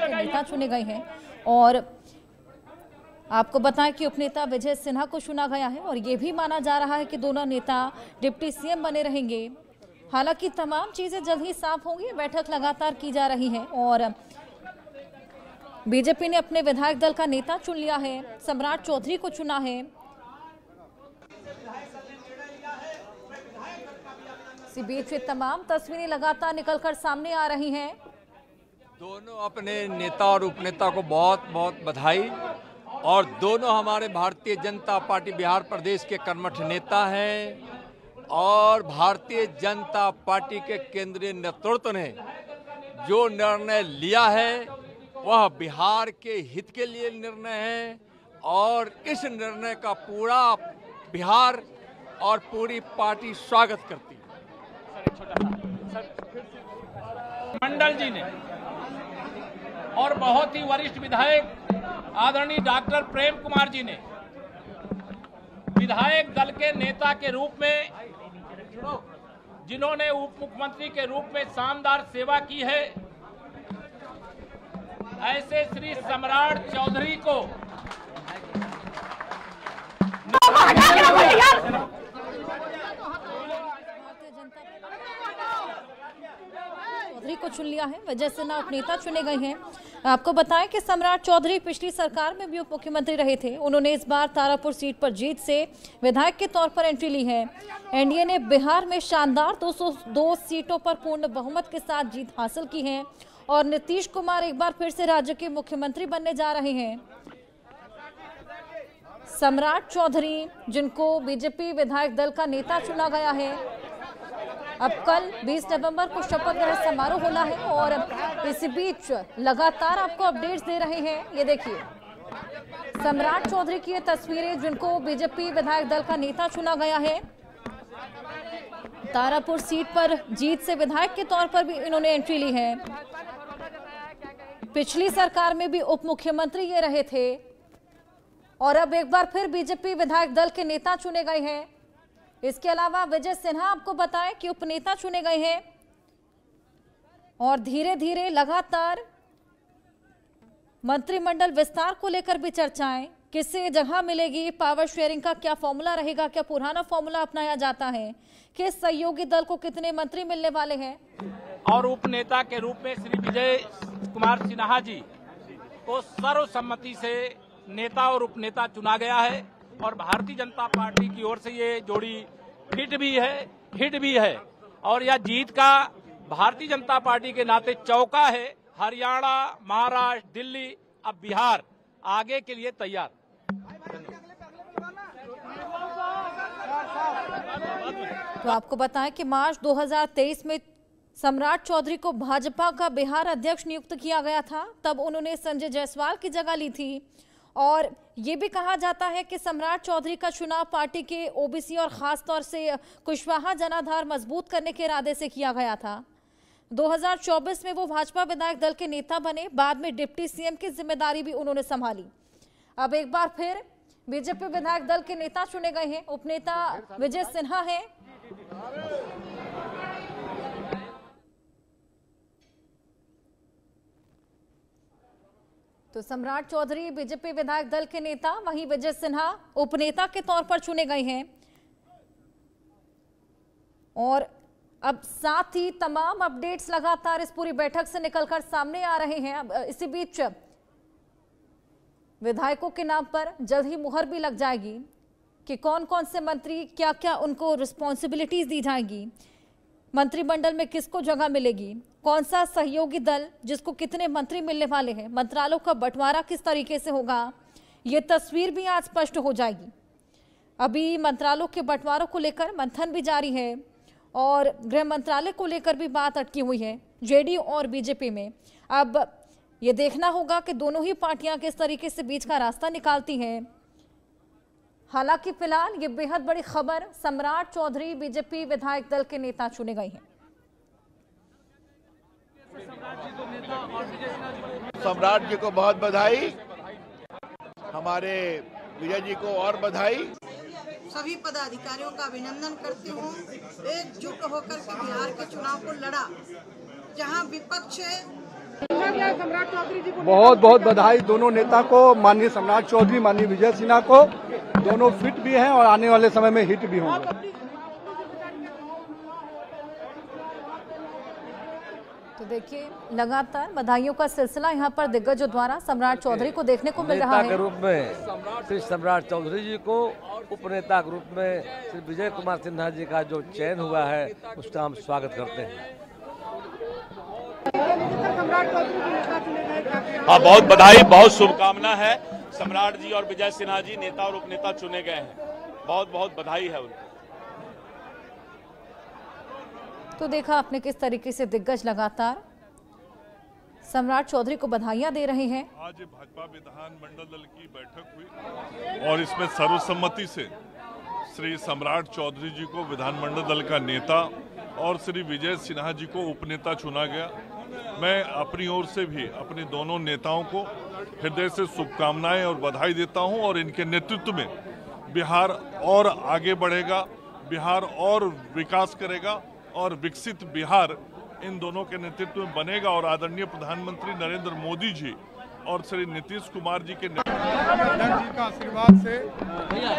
नेता चुने गए हैं और आपको बताएं कि उपनेता विजय सिन्हा को चुना गया है और ये भी माना जा रहा है कि दोनों नेता डिप्टी सीएम बने रहेंगे। हालांकि तमाम चीजें जल्द ही साफ होंगी। बैठक लगातार की जा रही है और बीजेपी ने अपने विधायक दल का नेता चुन लिया है, सम्राट चौधरी को चुना है। इसी बीच तमाम तस्वीरें लगातार निकलकर सामने आ रही हैं। दोनों अपने नेता और उपनेता को बहुत बहुत बधाई। और दोनों हमारे भारतीय जनता पार्टी बिहार प्रदेश के कर्मठ नेता हैं और भारतीय जनता पार्टी के केंद्रीय नेतृत्व ने जो निर्णय लिया है वह बिहार के हित के लिए निर्णय है और इस निर्णय का पूरा बिहार और पूरी पार्टी स्वागत करती है। मंडल जी ने और बहुत ही वरिष्ठ विधायक आदरणीय डॉक्टर प्रेम कुमार जी ने विधायक दल के नेता के रूप में, जिन्होंने उप मुख्यमंत्री के रूप में शानदार सेवा की है, ऐसे श्री सम्राट चौधरी को चौधरी को चुन लिया है। विजय सिन्हा उपनेता चुने गए हैं। आपको बताएं कि सम्राट चौधरी पिछली सरकार में भी उप मुख्यमंत्री रहे थे। उन्होंने इस बार तारापुर सीट पर जीत से विधायक के तौर पर एंट्री ली है। एनडीए ने बिहार में शानदार 202 सीटों पर पूर्ण बहुमत के साथ जीत हासिल की है और नीतीश कुमार एक बार फिर से राज्य के मुख्यमंत्री बनने जा रहे हैं। सम्राट चौधरी, जिनको बीजेपी विधायक दल का नेता चुना गया है, अब कल 20 नवंबर को शपथ ग्रहण समारोह होना है और इसी बीच लगातार आपको अपडेट्स दे रहे हैं। ये देखिए सम्राट चौधरी की ये तस्वीरें, जिनको बीजेपी विधायक दल का नेता चुना गया है। तारापुर सीट पर जीत से विधायक के तौर पर भी इन्होंने एंट्री ली है। पिछली सरकार में भी उप मुख्यमंत्री ये रहे थे और अब एक बार फिर बीजेपी विधायक दल के नेता चुने गए हैं। इसके अलावा विजय सिन्हा आपको बताएं कि उपनेता चुने गए हैं और धीरे धीरे लगातार मंत्रिमंडल विस्तार को लेकर भी चर्चाएं, किससे जगह मिलेगी, पावर शेयरिंग का क्या फॉर्मूला रहेगा, क्या पुराना फॉर्मूला अपनाया जाता है, किस सहयोगी दल को कितने मंत्री मिलने वाले हैं। और उपनेता के रूप में श्री विजय कुमार सिन्हा जी को सर्वसम्मति से नेता और उपनेता चुना गया है और भारतीय जनता पार्टी की ओर से ये जोड़ी हिट भी है और यह जीत का भारतीय जनता पार्टी के नाते चौका है। हरियाणा, महाराष्ट्र, दिल्ली, अब बिहार आगे के लिए तैयार। तो आपको बताएं कि मार्च 2023 में सम्राट चौधरी को भाजपा का बिहार अध्यक्ष नियुक्त किया गया था। तब उन्होंने संजय जायसवाल की जगह ली थी और ये भी कहा जाता है कि सम्राट चौधरी का चुनाव पार्टी के ओबीसी और खास तौर से कुशवाहा जनाधार मजबूत करने के इरादे से किया गया था। 2024 में वो भाजपा विधायक दल के नेता बने। बाद में डिप्टी सीएम की जिम्मेदारी भी उन्होंने संभाली। अब एक बार फिर बीजेपी विधायक दल के नेता चुने गए हैं। उपनेता विजय सिन्हा है। तो सम्राट चौधरी बीजेपी विधायक दल के नेता, वहीं विजय सिन्हा उपनेता के तौर पर चुने गए हैं। और अब साथ ही तमाम अपडेट्स लगातार इस पूरी बैठक से निकलकर सामने आ रहे हैं। अब इसी बीच विधायकों के नाम पर जल्द ही मुहर भी लग जाएगी कि कौन कौन से मंत्री, क्या क्या उनको रिस्पॉन्सिबिलिटीज दी जाएगी, मंत्रिमंडल में किसको जगह मिलेगी, कौन सा सहयोगी दल जिसको कितने मंत्री मिलने वाले हैं, मंत्रालयों का बंटवारा किस तरीके से होगा, ये तस्वीर भी आज स्पष्ट हो जाएगी। अभी मंत्रालयों के बंटवारों को लेकर मंथन भी जारी है और गृह मंत्रालय को लेकर भी बात अटकी हुई है जेडीयू और बीजेपी में। अब ये देखना होगा कि दोनों ही पार्टियां किस तरीके से बीच का रास्ता निकालती हैं। हालांकि फिलहाल ये बेहद बड़ी खबर, सम्राट चौधरी बीजेपी विधायक दल के नेता चुने गए हैं। सम्राट जी को बहुत बधाई, हमारे विजय जी को और बधाई। सभी पदाधिकारियों का अभिनंदन करती हूँ। एकजुट होकर के बिहार के चुनाव को लड़ा, जहाँ विपक्ष बहुत बहुत बधाई दोनों नेता को, माननीय सम्राट चौधरी, माननीय विजय सिन्हा को। दोनों फिट भी हैं और आने वाले समय में हिट भी होंगे। तो देखिए, लगातार बधाइयों का सिलसिला यहाँ पर दिग्गजों द्वारा सम्राट चौधरी को देखने को मिल रहा है। के रूप में श्री सम्राट चौधरी जी को, उपनेता के रूप में श्री विजय कुमार सिन्हा जी का जो चयन हुआ है उसका हम स्वागत करते हैं। हाँ, बहुत बधाई, बहुत शुभकामना है। सम्राट जी और विजय सिन्हा जी नेता और उपनेता चुने गए हैं, बहुत बहुत बधाई है उनको। तो देखा आपने किस तरीके से दिग्गज लगातार सम्राट चौधरी को बधाइयां दे रहे हैं। आज भाजपा विधानमंडल दल की बैठक हुई और इसमें सर्वसम्मति से श्री सम्राट चौधरी जी को विधानमंडल दल का नेता और श्री विजय सिन्हा जी को उपनेता चुना गया। मैं अपनी ओर से भी अपने दोनों नेताओं को हृदय से शुभकामनाएं और बधाई देता हूं और इनके नेतृत्व में बिहार और आगे बढ़ेगा, बिहार और विकास करेगा और विकसित बिहार इन दोनों के नेतृत्व में बनेगा। और आदरणीय प्रधानमंत्री नरेंद्र मोदी जी और श्री नीतीश कुमार जी के जी का आशीर्वाद से